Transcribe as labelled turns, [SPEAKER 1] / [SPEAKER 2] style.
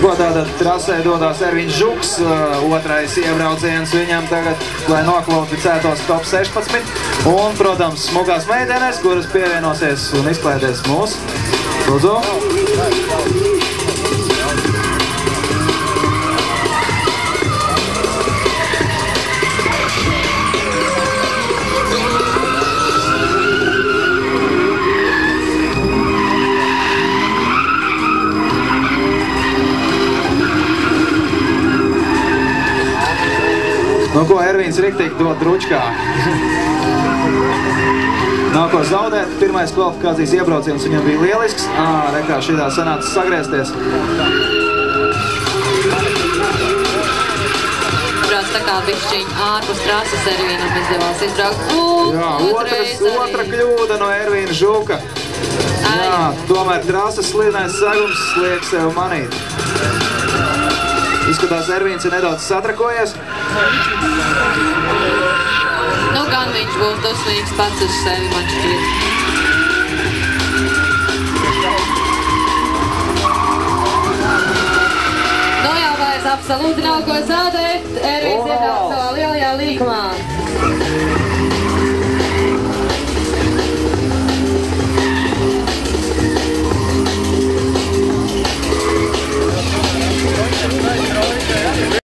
[SPEAKER 1] Ko tātad trasē dodās Ervīns Žuks, otrais iebrauciens viņam tagad, lai nokvalificētos top 16. Un, protams, smukās meitenes, kuras pievienosies un izklēties mūs. Lūdzu. Nu, ko Ervīns riktīgi dod dručkā. Nav ko zaudēt. Pirmais kvalifikācijas iebrauciens viņam bija lielisks. Rekā šitā sanāca sagriezties.
[SPEAKER 2] Brauc tā kā bišķiņ ārpus trases Ervīnam izdevās izbraukt.
[SPEAKER 1] Jā, otra kļūda no Ervīna Žuka. Jā, tomēr trases slīdnais segums liek sev manīt. Izskatās, Ervīns ir nedaudz satrakojies.
[SPEAKER 2] Nu, gan viņš būs dusmīgs pats uz sevi, man šķiet. Nu jau vairs absolūti nav ko zaudēt. Ervīns iebrauc savā lielajā līkumā.